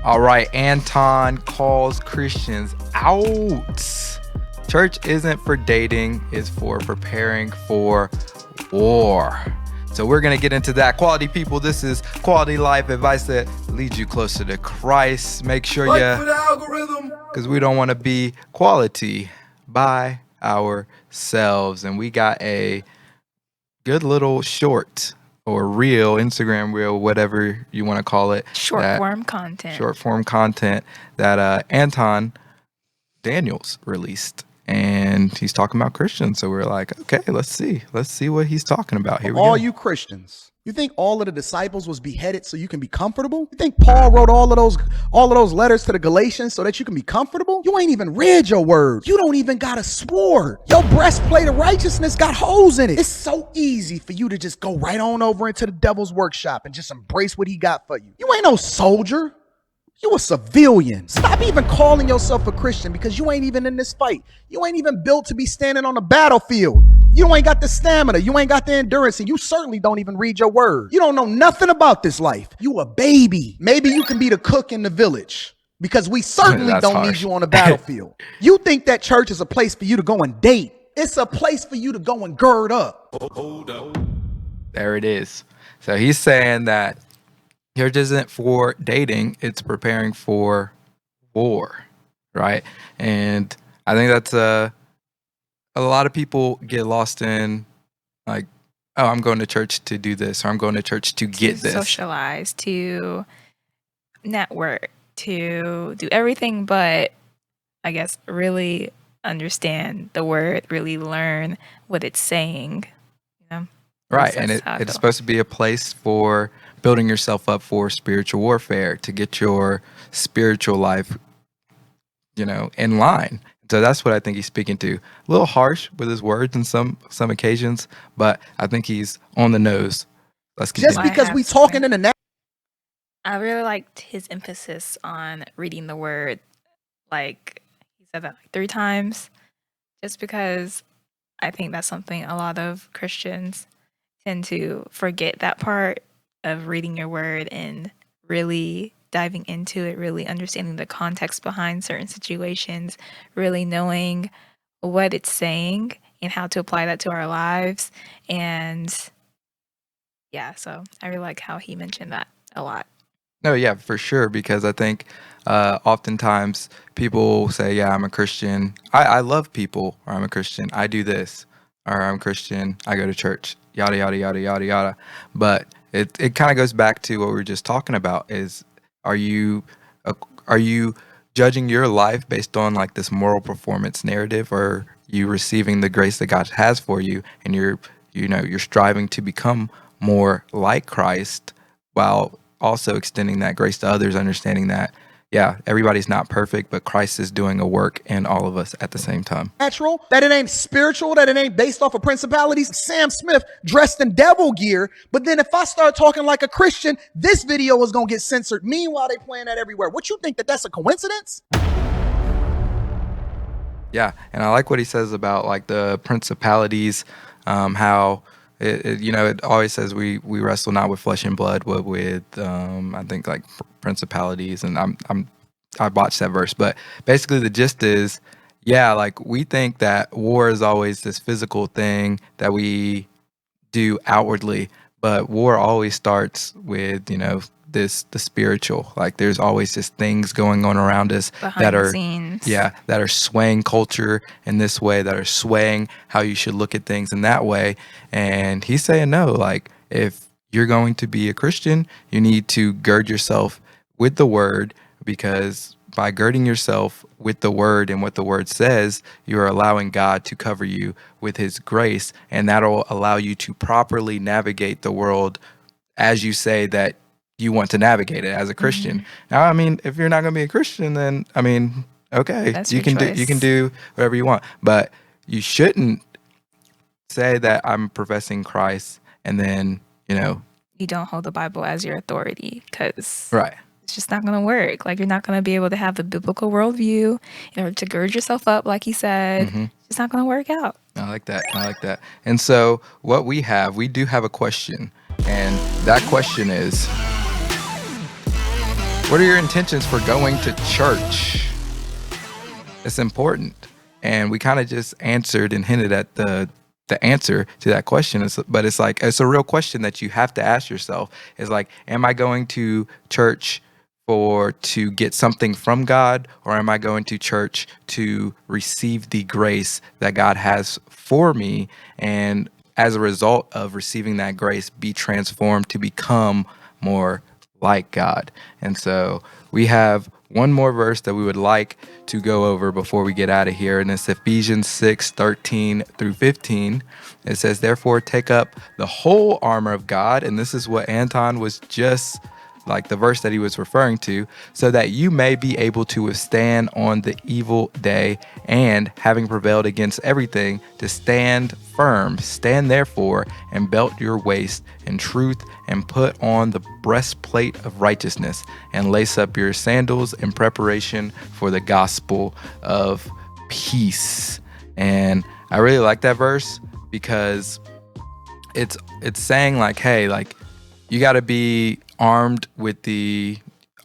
All right, Anton calls Christians out. Church isn't for dating, it's for preparing for war. So we're going to get into that. Quality people, this is quality life advice that leads you closer to Christ. Make sure because we don't want to be quality by ourselves. And we got a good little short or reel, Instagram reel, whatever you want to call it. Short form content that Anton Daniels released. And he's talking about Christians. So we're like, okay, let's see what he's talking about. Here we go. All you Christians, you think all of the disciples was beheaded so you can be comfortable? You think Paul wrote all of those letters to the Galatians so that you can be comfortable? You ain't even read your word. You don't even got a sword. Your breastplate of righteousness got holes in it. It's so easy for you to just go right on over into the devil's workshop and just embrace what he got for you. You ain't no soldier. You a civilian. Stop even calling yourself a Christian because you ain't even in this fight. You ain't even built to be standing on the battlefield. You ain't got the stamina. You ain't got the endurance. And you certainly don't even read your word. You don't know nothing about this life. You a baby. Maybe you can be the cook in the village because we certainly don't need you on the battlefield. You think that church is a place for you to go and date. It's a place for you to go and gird up. There it is. So he's saying that church isn't for dating, it's preparing for war, right? And I think that's a lot of people get lost in like, oh, I'm going to church to do this, or I'm going to church to get this. Socialize, to network, to do everything but, I guess, really understand the word, really learn what it's saying, you know? Right, and it's supposed to be a place for building yourself up for spiritual warfare, to get your spiritual life, in line. So that's what I think he's speaking to. A little harsh with his words in some occasions, but I think he's on the nose. Let's continue. Just because we talking in the next. I really liked his emphasis on reading the word. Like, he said that like 3 times, just because I think that's something a lot of Christians tend to forget, that part of reading your word and really diving into it, really understanding the context behind certain situations, really knowing what it's saying and how to apply that to our lives. And yeah, so I really like how he mentioned that a lot. No, yeah, for sure, because I think oftentimes people say, yeah, I'm a Christian. I love people, or I'm a Christian. I do this, or I'm a Christian. I go to church, yada, yada, yada, yada, yada. But it kind of goes back to what we were just talking about is, are you judging your life based on like this moral performance narrative, or are you receiving the grace that God has for you, and you're striving to become more like Christ while also extending that grace to others, understanding that, yeah, everybody's not perfect, but Christ is doing a work in all of us at the same time. Natural, that it ain't spiritual, that it ain't based off of principalities. Sam Smith dressed in devil gear, but then if I start talking like a Christian, this video is going to get censored. Meanwhile, they playing that everywhere. What you think, that's a coincidence? Yeah, and I like what he says about like the principalities, how it always says we wrestle not with flesh and blood, but with I think like principalities, and I botched that verse, but basically the gist is, yeah, like we think that war is always this physical thing that we do outwardly, but war always starts with the spiritual. Like there's always just things going on around us behind the scenes. that are swaying culture in this way, that are swaying how you should look at things in that way. And he's saying, no, like if you're going to be a Christian, you need to gird yourself with the word, because by girding yourself with the word and what the word says, you are allowing God to cover you with his grace, and that'll allow you to properly navigate the world as you say that you want to navigate it as a Christian. Mm-hmm. Now, I mean, if you're not going to be a Christian, then I mean, okay, that's you can do whatever you want, but you shouldn't say that I'm professing Christ and then you don't hold the Bible as your authority, because right, it's just not going to work. Like, you're not going to be able to have the biblical worldview in order to gird yourself up, like he said. Mm-hmm. It's not going to work out. I like that. And so what we do have a question, and that question is, What are your intentions for going to church? It's important. And we kind of just answered and hinted at the answer to that question. But it's like, it's a real question that you have to ask yourself. It's like, am I going to church to get something from God, or am I going to church to receive the grace that God has for me, and as a result of receiving that grace, be transformed to become more like God? And so we have one more verse that we would like to go over before we get out of here, and it's Ephesians 6:13 through 15. It says, therefore, take up the whole armor of God. And this is what Anton was just like the verse that he was referring to, so that you may be able to withstand on the evil day, and having prevailed against everything, to stand firm. Stand therefore, and belt your waist in truth, and put on the breastplate of righteousness, and lace up your sandals in preparation for the gospel of peace. And I really like that verse because it's saying like, hey, like, you got to be armed with the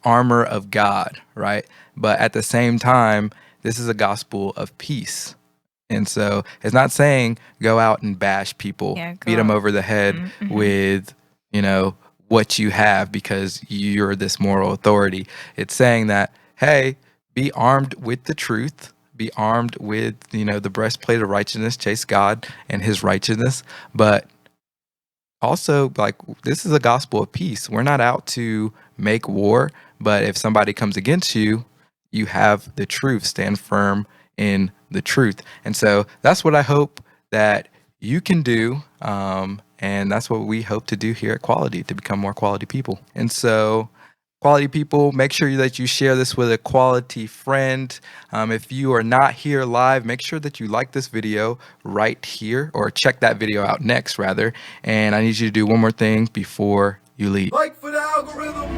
armor of God, right? But at the same time, this is a gospel of peace. And so it's not saying go out and bash people, beat them over the head with, what you have because you're this moral authority. It's saying that, hey, be armed with the truth, be armed with, the breastplate of righteousness, chase God and his righteousness. But also, like, this is a gospel of peace. We're not out to make war, but if somebody comes against you, you have the truth. Stand firm in the truth. And so that's what I hope that you can do. And that's what we hope to do here at Quality, to become more quality people. And so, quality people, make sure that you share this with a quality friend. If you are not here live, make sure that you like this video right here, or check that video out next, rather. And I need you to do one more thing before you leave. Like for the algorithm.